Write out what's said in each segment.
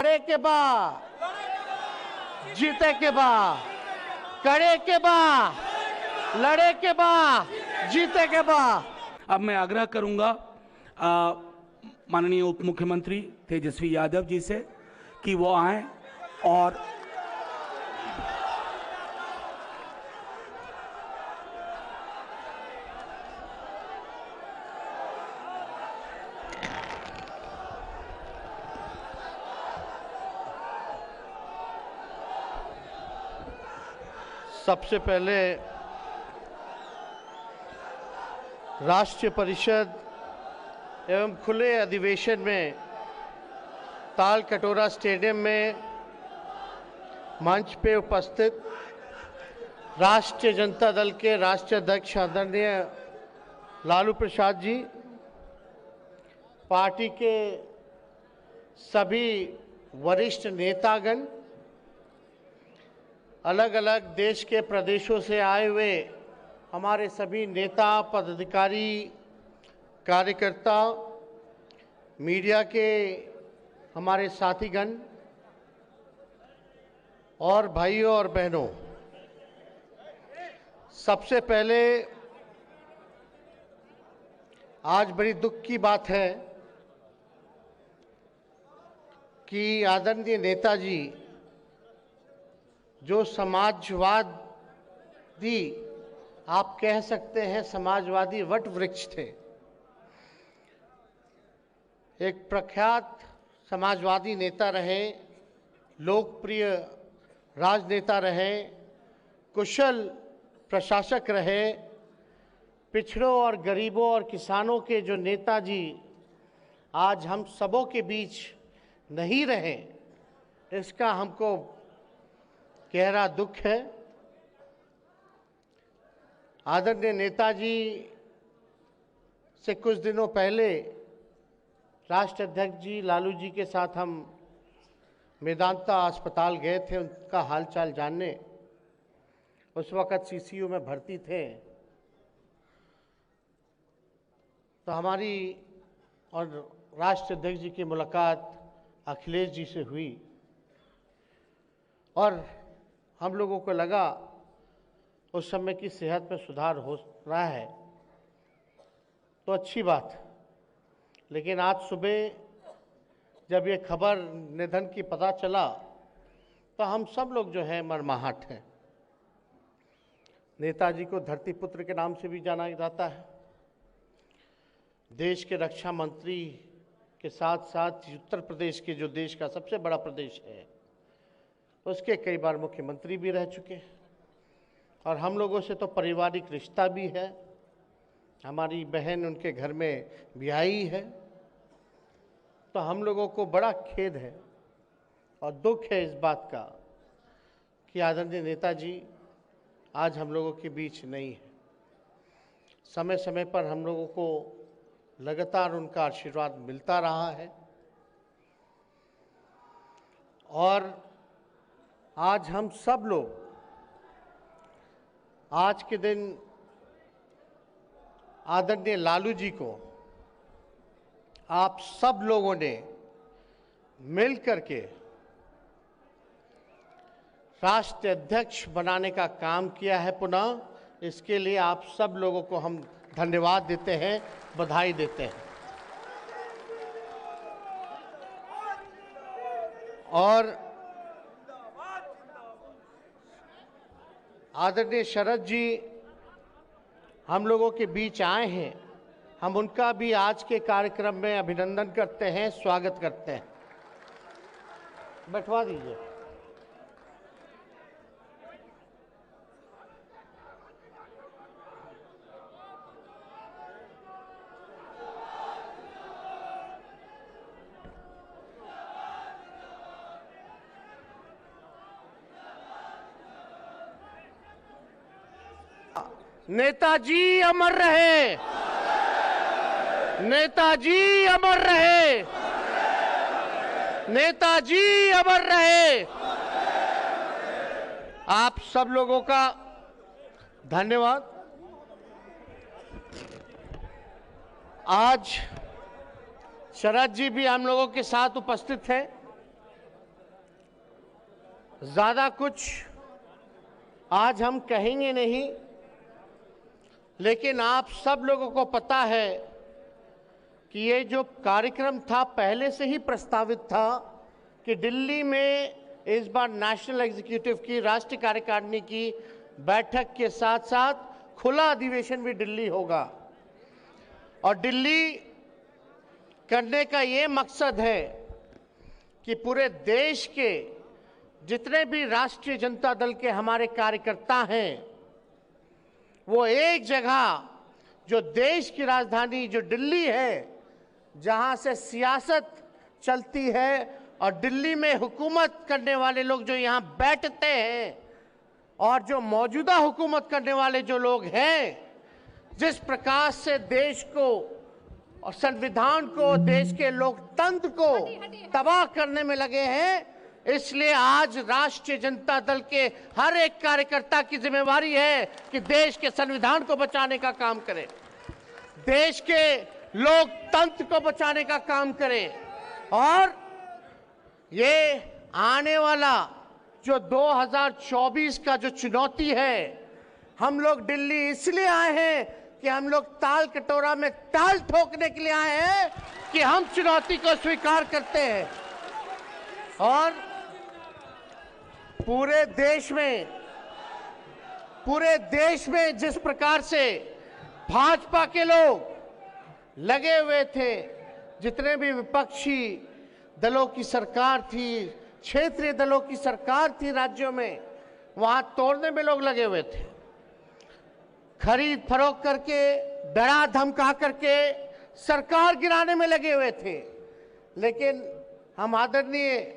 लड़े के बा, जीते के बा, करे के बा, लड़े के बा, जीते के बा। अब मैं आग्रह करूंगा माननीय उप मुख्यमंत्री तेजस्वी यादव जी से कि वो आएं और सबसे पहले राष्ट्रीय परिषद एवं खुले अधिवेशन में ताल कटोरा स्टेडियम में मंच पे उपस्थित राष्ट्रीय जनता दल के राष्ट्रीय अध्यक्ष आदरणीय लालू प्रसाद जी, पार्टी के सभी वरिष्ठ नेतागण, अलग अलग देश के प्रदेशों से आए हुए हमारे सभी नेता, पदाधिकारी, कार्यकर्ता, मीडिया के हमारे साथीगण और भाइयों और बहनों, सबसे पहले आज बड़ी दुख की बात है कि आदरणीय नेताजी जो समाजवादी, आप कह सकते हैं समाजवादी वट वृक्ष थे, एक प्रख्यात समाजवादी नेता रहे, लोकप्रिय राजनेता रहे, कुशल प्रशासक रहे, पिछड़ों और गरीबों और किसानों के जो नेताजी आज हम सबों के बीच नहीं रहे, इसका हमको गहरा दुख है। आदरणीय नेताजी से कुछ दिनों पहले राष्ट्रीय अध्यक्ष जी लालू जी के साथ हम मेदांता अस्पताल गए थे उनका हालचाल जानने। उस वक़्त सीसीयू में भर्ती थे, तो हमारी और राष्ट्रीय अध्यक्ष जी की मुलाकात अखिलेश जी से हुई और हम लोगों को लगा उस समय की सेहत में सुधार हो रहा है, तो अच्छी बात। लेकिन आज सुबह जब ये खबर निधन की पता चला तो हम सब लोग जो है मर्माहत हैं। नेताजी को धरती पुत्र के नाम से भी जाना जाता है। देश के रक्षा मंत्री के साथ साथ उत्तर प्रदेश के जो देश का सबसे बड़ा प्रदेश है उसके कई बार मुख्यमंत्री भी रह चुके हैं और हम लोगों से तो पारिवारिक रिश्ता भी है। हमारी बहन उनके घर में ब्याही है, तो हम लोगों को बड़ा खेद है और दुख है इस बात का कि आदरणीय नेताजी आज हम लोगों के बीच नहीं है। समय समय पर हम लोगों को लगातार उनका आशीर्वाद मिलता रहा है और आज हम सब लोग आज के दिन आदरणीय लालू जी को आप सब लोगों ने मिल करके राष्ट्रीय अध्यक्ष बनाने का काम किया है। पुनः इसके लिए आप सब लोगों को हम धन्यवाद देते हैं, बधाई देते हैं। और आदरणीय शरद जी हम लोगों के बीच आए हैं, हम उनका भी आज के कार्यक्रम में अभिनंदन करते हैं, स्वागत करते हैं। बैठवा दीजिए। नेताजी अमर रहे, नेताजी अमर रहे, नेताजी अमर रहे। आप सब लोगों का धन्यवाद। आज शरद जी भी हम लोगों के साथ उपस्थित हैं। ज्यादा कुछ आज हम कहेंगे नहीं, लेकिन आप सब लोगों को पता है कि ये जो कार्यक्रम था पहले से ही प्रस्तावित था कि दिल्ली में इस बार नेशनल एग्जीक्यूटिव की राष्ट्रीय कार्यकारिणी की बैठक के साथ साथ खुला अधिवेशन भी दिल्ली होगा। और दिल्ली करने का ये मकसद है कि पूरे देश के जितने भी राष्ट्रीय जनता दल के हमारे कार्यकर्ता हैं वो एक जगह, जो देश की राजधानी जो दिल्ली है, जहां से सियासत चलती है और दिल्ली में हुकूमत करने वाले लोग जो यहां बैठते हैं और जो मौजूदा हुकूमत करने वाले जो लोग हैं, जिस प्रकार से देश को और संविधान को, देश के लोकतंत्र को तबाह करने में लगे हैं, इसलिए आज राष्ट्रीय जनता दल के हर एक कार्यकर्ता की जिम्मेवारी है कि देश के संविधान को बचाने का काम करें, देश के लोकतंत्र को बचाने का काम करें। और ये आने वाला जो 2024 का जो चुनौती है, हम लोग दिल्ली इसलिए आए हैं कि हम लोग ताल कटोरा में ताल ठोकने के लिए आए हैं कि हम चुनौती को स्वीकार करते हैं। और पूरे देश में जिस प्रकार से भाजपा के लोग लगे हुए थे, जितने भी विपक्षी दलों की सरकार थी, क्षेत्रीय दलों की सरकार थी राज्यों में, वहां तोड़ने में लोग लगे हुए थे, खरीद फरोख्त करके, डरा धमका करके सरकार गिराने में लगे हुए थे। लेकिन हम आदरणीय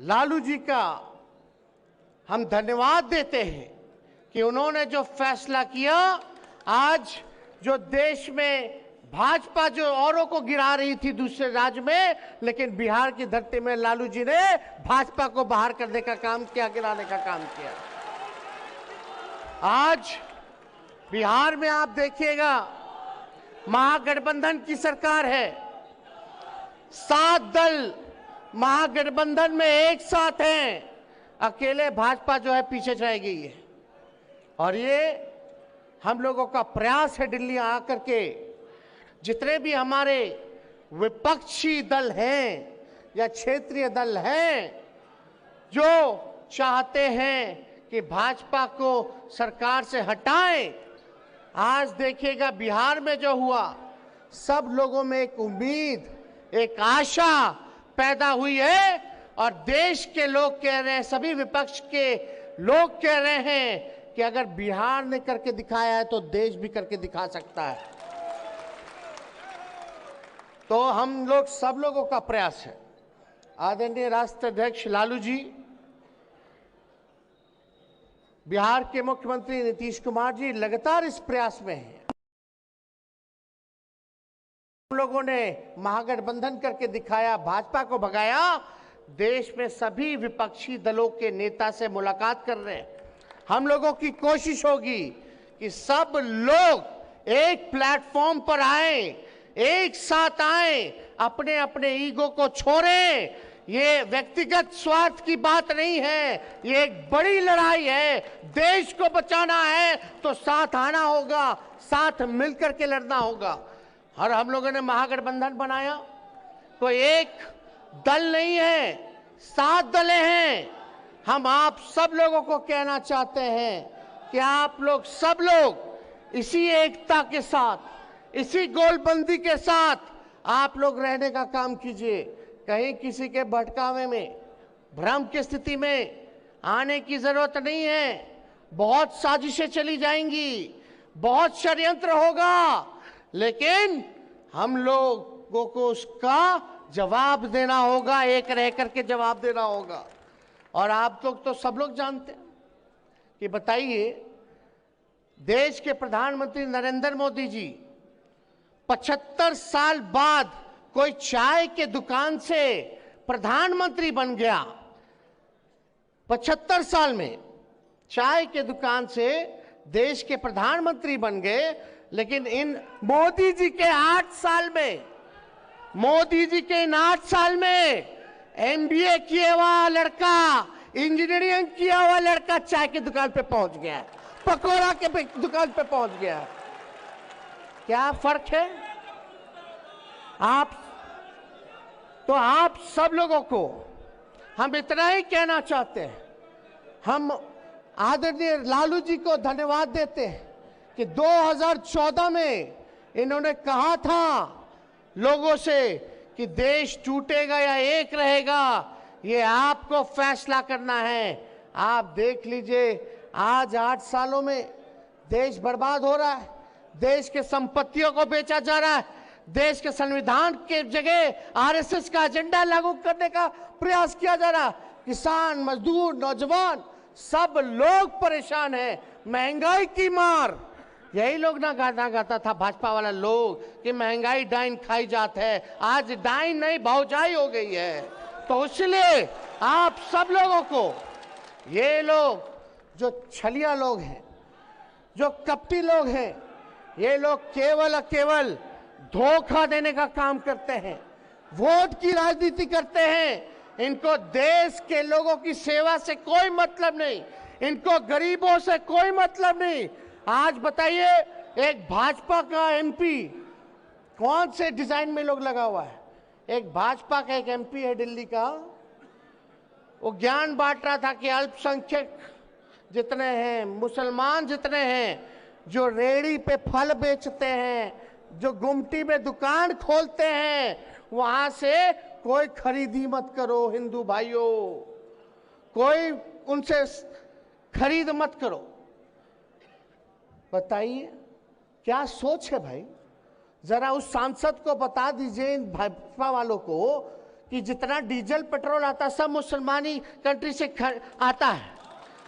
लालू जी का हम धन्यवाद देते हैं कि उन्होंने जो फैसला किया, आज जो देश में भाजपा जो औरों को गिरा रही थी दूसरे राज्य में, लेकिन बिहार की धरती में लालू जी ने भाजपा को बाहर करने का काम किया, गिराने का काम किया। आज बिहार में आप देखिएगा महागठबंधन की सरकार है, 7 दल महागठबंधन में एक साथ हैं, अकेले भाजपा जो है पीछे रह गई है। और ये हम लोगों का प्रयास है दिल्ली आकर के जितने भी हमारे विपक्षी दल हैं या क्षेत्रीय दल हैं जो चाहते हैं कि भाजपा को सरकार से हटाएं, आज देखिएगा बिहार में जो हुआ, सब लोगों में एक उम्मीद, एक आशा पैदा हुई है। और देश के लोग कह रहे हैं, सभी विपक्ष के लोग कह रहे हैं कि अगर बिहार ने करके दिखाया है तो देश भी करके दिखा सकता है। तो हम लोग सब लोगों का प्रयास है, आदरणीय राष्ट्रीय अध्यक्ष लालू जी, बिहार के मुख्यमंत्री नीतीश कुमार जी लगातार इस प्रयास में हैं। हम लोगों ने महागठबंधन करके दिखाया, भाजपा को भगाया, देश में सभी विपक्षी दलों के नेता से मुलाकात कर रहे हैं। हम लोगों की कोशिश होगी कि सब लोग एक प्लेटफॉर्म पर आए, एक साथ आए, अपने अपने ईगो को छोड़ें। ये व्यक्तिगत स्वार्थ की बात नहीं है, ये एक बड़ी लड़ाई है। देश को बचाना है तो साथ आना होगा, साथ मिलकर के लड़ना होगा। और हम लोगों ने महागठबंधन बनाया तो एक दल नहीं है, 7 दलें हैं। हम आप सब लोगों को कहना चाहते हैं कि आप लोग सब लोग इसी एकता के साथ, इसी गोलबंदी के साथ आप लोग रहने का काम कीजिए। कहीं किसी के भटकावे में, भ्रम की स्थिति में आने की जरूरत नहीं है। बहुत साजिशें चली जाएंगी, बहुत षड्यंत्र होगा, लेकिन हम लोगों को उसका जवाब देना होगा, एक रह करके जवाब देना होगा। और आप लोग तो सब लोग जानते हैं कि बताइए, देश के प्रधानमंत्री नरेंद्र मोदी जी 75 साल बाद कोई चाय के दुकान से प्रधानमंत्री बन गया। 75 साल में चाय के दुकान से देश के प्रधानमंत्री बन गए। लेकिन इन मोदी जी के 8 साल में, मोदी जी के इन 8 साल में MBA किए हुआ लड़का इंजीनियरिंग किया हुआ लड़का चाय की दुकान पे पहुंच गया है, पकौड़ा के दुकान पे पहुंच गया है। क्या फर्क है? आप सब लोगों को हम इतना ही कहना चाहते हैं, हम आदरणीय लालू जी को धन्यवाद देते हैं कि 2014 में इन्होंने कहा था लोगों से कि देश टूटेगा या एक रहेगा, ये आपको फैसला करना है। आप देख लीजिए, आज 8 सालों में देश बर्बाद हो रहा है, देश के संपत्तियों को बेचा जा रहा है, देश के संविधान के जगह आरएसएस का एजेंडा लागू करने का प्रयास किया जा रहा है। किसान, मजदूर, नौजवान सब लोग परेशान हैं। महंगाई की मार, यही लोग ना गाना गाता था भाजपा वाला लोग कि महंगाई डाइन खाई जात है। आज डाइन नहीं भौजाई हो गई है। तो इसलिए आप सब लोगों को, ये लोग जो छलिया लोग हैं, जो कपटी लोग हैं, ये लोग केवल धोखा देने का काम करते हैं, वोट की राजनीति करते हैं। इनको देश के लोगों की सेवा से कोई मतलब नहीं, इनको गरीबों से कोई मतलब नहीं। आज बताइए, एक भाजपा का एमपी कौन से डिजाइन में लोग लगा हुआ है? एक भाजपा का एक एमपी है दिल्ली का, वो ज्ञान बांट रहा था कि अल्पसंख्यक जितने हैं, मुसलमान जितने हैं, जो रेहड़ी पे फल बेचते हैं, जो गुमटी में दुकान खोलते हैं, वहां से कोई खरीदी मत करो हिंदू भाइयों, कोई उनसे खरीद मत करो। बताइए क्या सोच है भाई? जरा उस सांसद को बता दीजिए, इन भाजपा वालों को, कि जितना डीजल पेट्रोल आता सब मुसलमानी कंट्री से आता है,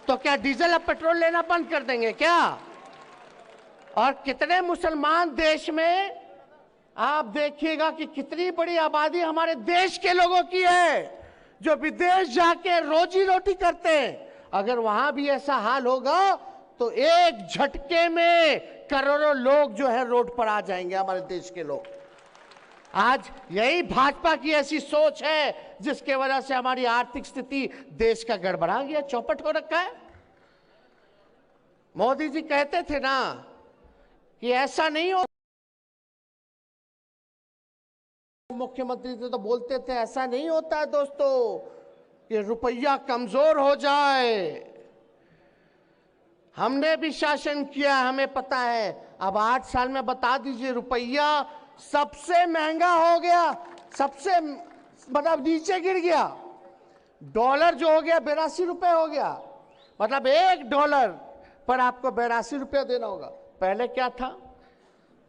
तो क्या डीजल अब पेट्रोल लेना बंद कर देंगे क्या? और कितने मुसलमान देश में, आप देखिएगा कि कितनी बड़ी आबादी हमारे देश के लोगों की है जो विदेश जाके रोजी रोटी करते हैं। अगर वहां भी ऐसा हाल होगा तो एक झटके में करोड़ों लोग जो है रोड पर आ जाएंगे, हमारे देश के लोग। आज यही भाजपा की ऐसी सोच है जिसके वजह से हमारी आर्थिक स्थिति देश का गड़बड़ा गया, चौपट हो रखा है। मोदी जी कहते थे ना कि ऐसा नहीं हो, मुख्यमंत्री थे तो बोलते थे ऐसा नहीं होता है दोस्तों कि रुपया कमजोर हो जाए। हमने भी शासन किया, हमें पता है। अब 8 साल में बता दीजिए, रुपया सबसे महंगा हो गया, सबसे मतलब नीचे गिर गया। डॉलर जो हो गया 82 रुपए हो गया, मतलब $1 पर आपको 82 रुपया देना होगा। पहले क्या था?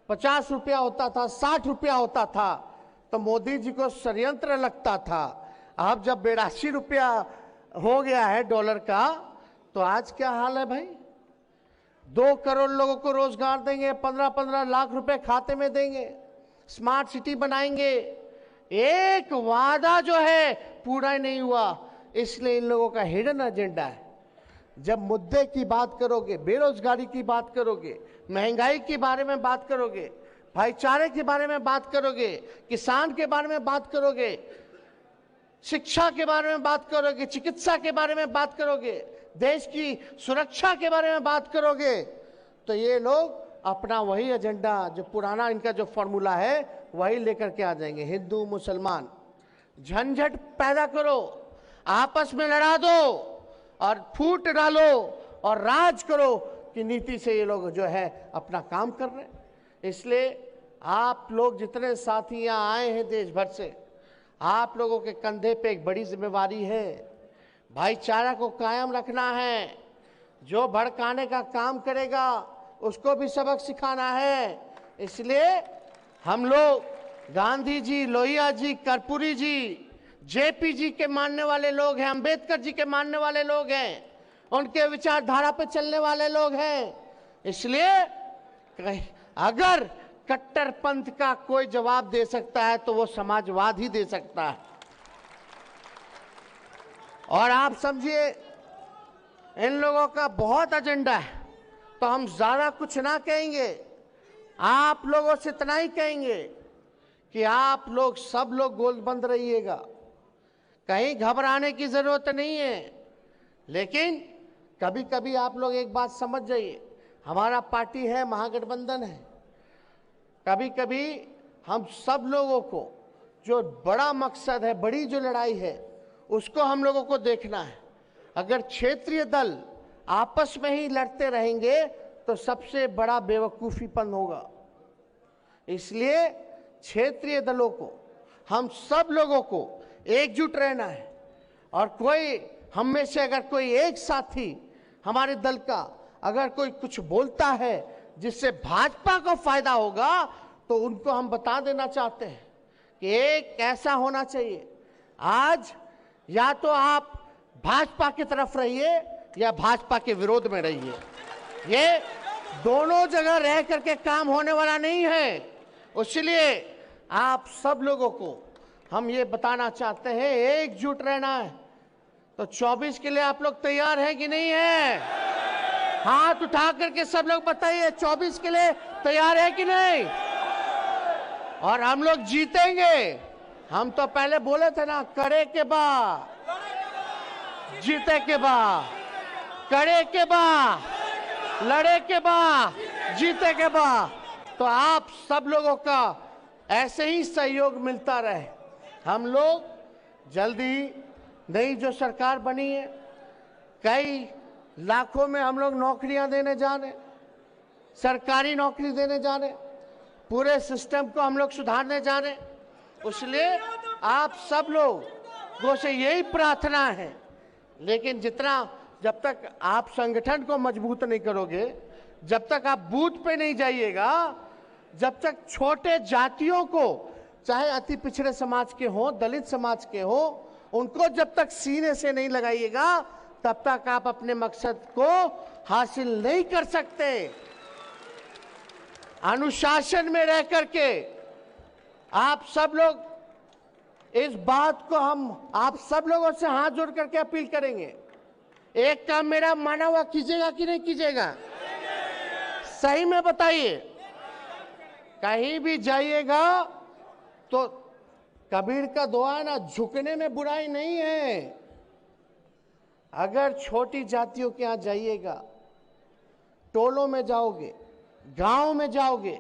50 रुपया होता था, 60 रुपया होता था, तो मोदी जी को षड्यंत्र लगता था। अब जब 82 रुपया हो गया है डॉलर का, तो आज क्या हाल है भाई? 2 करोड़ लोगों को रोजगार देंगे, 15-15 लाख रुपए खाते में देंगे, स्मार्ट सिटी बनाएंगे। एक वादा जो है पूरा ही नहीं हुआ, इसलिए इन लोगों का हिडन एजेंडा है। जब मुद्दे की बात करोगे, बेरोजगारी की बात करोगे, महंगाई के बारे में बात करोगे, भाईचारे के बारे में बात करोगे, किसान के बारे में बात करोगे, शिक्षा के बारे में बात करोगे, चिकित्सा के बारे में बात करोगे, देश की सुरक्षा के बारे में बात करोगे, तो ये लोग अपना वही एजेंडा, जो पुराना इनका जो फॉर्मूला है, वही लेकर के आ जाएंगे। हिंदू मुसलमान झंझट पैदा करो, आपस में लड़ा दो और फूट डालो और राज करो की नीति से ये लोग जो है अपना काम कर रहे हैं। इसलिए आप लोग जितने साथी यहाँ आए हैं देश भर से, आप लोगों के कंधे पे एक बड़ी जिम्मेवारी है। भाईचारा को कायम रखना है। जो भड़काने का काम करेगा उसको भी सबक सिखाना है। इसलिए हम लोग गांधी जी, लोहिया जी, कर्पूरी जी, जेपी जी के मानने वाले लोग हैं, अंबेडकर जी के मानने वाले लोग हैं, उनके विचारधारा पे चलने वाले लोग हैं। इसलिए अगर कट्टरपंथ का कोई जवाब दे सकता है तो वो समाजवाद ही दे सकता है। और आप समझिए, इन लोगों का बहुत एजेंडा है, तो हम ज्यादा कुछ ना कहेंगे, आप लोगों से इतना ही कहेंगे कि आप लोग सब लोग गोलबंद रहिएगा, कहीं घबराने की जरूरत नहीं है। लेकिन कभी कभी आप लोग एक बात समझ जाइए, हमारा पार्टी है, महागठबंधन है, कभी कभी हम सब लोगों को जो बड़ा मकसद है, बड़ी जो लड़ाई है, उसको हम लोगों को देखना है। अगर क्षेत्रीय दल आपस में ही लड़ते रहेंगे तो सबसे बड़ा बेवकूफ़ीपन होगा। इसलिए क्षेत्रीय दलों को, हम सब लोगों को एकजुट रहना है। और कोई हम में से अगर कोई एक साथी हमारे दल का अगर कोई कुछ बोलता है जिससे भाजपा को फायदा होगा, तो उनको हम बता देना चाहते हैं कि एक ऐसा होना चाहिए, आज या तो आप भाजपा की तरफ रहिए या भाजपा के विरोध में रहिए। ये दोनों जगह रह करके काम होने वाला नहीं है। इसलिए आप सब लोगों को हम ये बताना चाहते हैं, एकजुट रहना है। तो 24 के लिए आप लोग तैयार हैं कि नहीं है? हाथ उठा करके सब लोग बताइए, 24 के लिए तैयार है कि नहीं? और हम लोग जीतेंगे। हम तो पहले बोले थे ना, करे के बाद जीते के बाद, करे के बाद, लड़े के बाद, जीते के बाद। तो आप सब लोगों का ऐसे ही सहयोग मिलता रहे। हम लोग जल्दी नई जो सरकार बनी है, कई लाखों में हम लोग नौकरियां देने जा रहे, सरकारी नौकरी देने जा रहे, पूरे सिस्टम को हम लोग सुधारने जा रहे। इसलिए आप सब लोगों से यही प्रार्थना है। लेकिन जब तक आप संगठन को मजबूत नहीं करोगे, जब तक आप बूथ पे नहीं जाइएगा, जब तक छोटे जातियों को, चाहे अति पिछड़े समाज के हो, दलित समाज के हो, उनको जब तक सीने से नहीं लगाइएगा, तब तक आप अपने मकसद को हासिल नहीं कर सकते। अनुशासन में रह करके आप सब लोग इस बात को हम आप सब लोगों से हाथ जोड़ करके अपील करेंगे, एक काम मेरा माना हुआ कीजिएगा कि नहीं कीजिएगा? सही में बताइए। कहीं भी जाइएगा तो कबीर का दुआ है ना, झुकने में बुराई नहीं है। अगर छोटी जातियों के यहाँ जाइएगा, टोलों में जाओगे, गांव में जाओगे,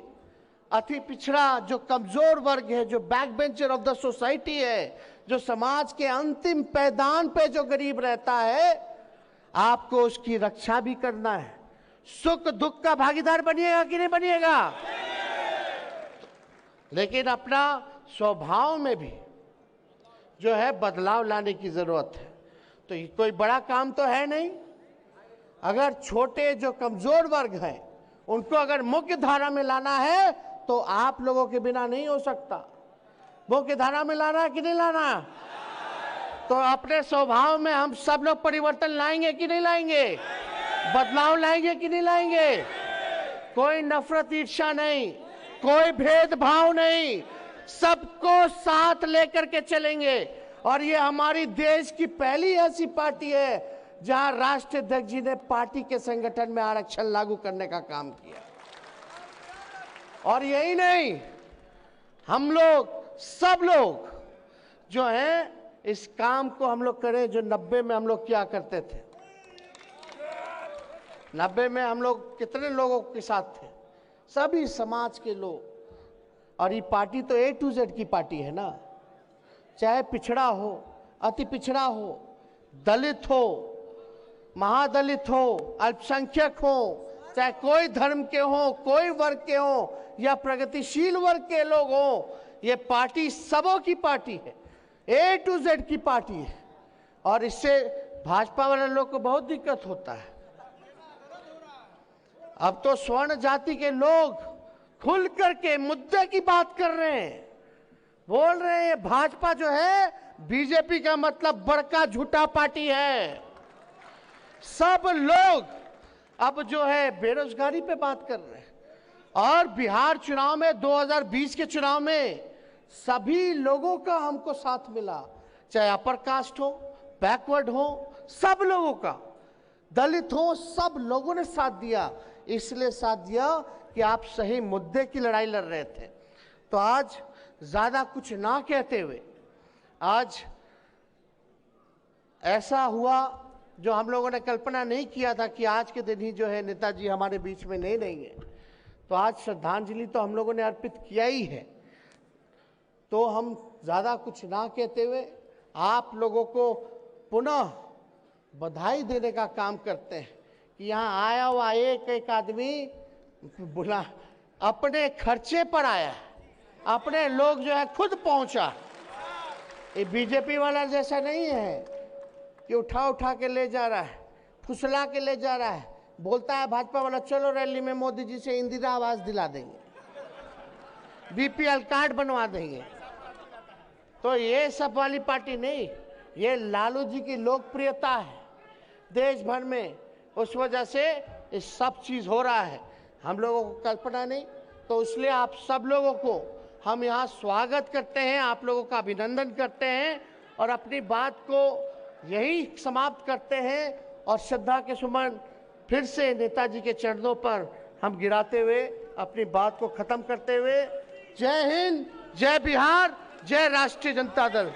अति पिछड़ा जो कमजोर वर्ग है, जो back bencher of the society है, जो समाज के अंतिम पैदान पे जो गरीब रहता है, आपको उसकी रक्षा भी करना है। सुख दुख का भागीदार बनिएगा कि नहीं बनिएगा? लेकिन अपना स्वभाव में भी जो है बदलाव लाने की जरूरत है। तो ये कोई बड़ा काम तो है नहीं। अगर छोटे जो कमजोर वर्ग हैं, उनको अगर मुख्य धारा में लाना है तो आप लोगों के बिना नहीं हो सकता। मुख्य धारा में लाना है कि नहीं लाना? तो अपने स्वभाव में हम सब लोग परिवर्तन लाएंगे कि नहीं लाएंगे? बदलाव लाएंगे कि नहीं लाएंगे? कोई नफरत ईर्ष्या नहीं, कोई भेदभाव नहीं, सबको साथ लेकर के चलेंगे। और ये हमारी देश की पहली ऐसी पार्टी है जहां राष्ट्रीय अध्यक्ष जी ने पार्टी के संगठन में आरक्षण लागू करने का काम किया। और यही नहीं, हम लोग सब लोग जो हैं इस काम को हम लोग करें जो 90 में हम लोग क्या करते थे। 90 में हम लोग कितने लोगों के साथ थे? सभी समाज के लोग। और ये पार्टी तो A to Z की पार्टी है ना, चाहे पिछड़ा हो, अति पिछड़ा हो, दलित हो, महादलित हो, अल्पसंख्यक हो, चाहे कोई धर्म के हो, कोई वर्ग के हो या प्रगतिशील वर्ग के लोग हो, ये पार्टी सबों की पार्टी है, A to Z की पार्टी है। और इससे भाजपा वाले लोग को बहुत दिक्कत होता है। अब तो स्वर्ण जाति के लोग खुल करके मुद्दे की बात कर रहे हैं, बोल रहे हैं भाजपा जो है बीजेपी का मतलब बड़का झूठा पार्टी है। सब लोग अब जो है बेरोजगारी पे बात कर रहे हैं। और बिहार चुनाव में 2020 के चुनाव में सभी लोगों का हमको साथ मिला, चाहे अपर कास्ट हो, बैकवर्ड हो, सब लोगों का, दलित हो, सब लोगों ने साथ दिया। इसलिए साथ दिया कि आप सही मुद्दे की लड़ाई लड़ रहे थे। तो आज ज्यादा कुछ ना कहते हुए, आज ऐसा हुआ जो हम लोगों ने कल्पना नहीं किया था कि आज के दिन ही जो है नेताजी हमारे बीच में नहीं रहेंगे, तो आज श्रद्धांजलि तो हम लोगों ने अर्पित किया ही है। तो हम ज़्यादा कुछ ना कहते हुए आप लोगों को पुनः बधाई देने का काम करते हैं कि यहाँ आया हुआ एक एक आदमी बुला अपने खर्चे पर आया, अपने लोग जो है खुद पहुंचा। ये बीजेपी वाला जैसा नहीं है कि उठा उठा के ले जा रहा है, फुसला के ले जा रहा है। बोलता है भाजपा वाला चलो रैली में मोदी जी से इंदिरा आवास दिला देंगे, बीपीएल कार्ड बनवा देंगे। तो ये सब वाली पार्टी नहीं, ये लालू जी की लोकप्रियता है देश भर में, उस वजह से ये सब चीज हो रहा है। हम लोगों को कल्पना नहीं, तो इसलिए आप सब लोगों को हम यहाँ स्वागत करते हैं, आप लोगों का अभिनंदन करते हैं और अपनी बात को यही समाप्त करते हैं और श्रद्धा के सुमन फिर से नेताजी के चरणों पर हम गिराते हुए अपनी बात को खत्म करते हुए जय हिंद, जय बिहार, जय राष्ट्रीय जनता दल।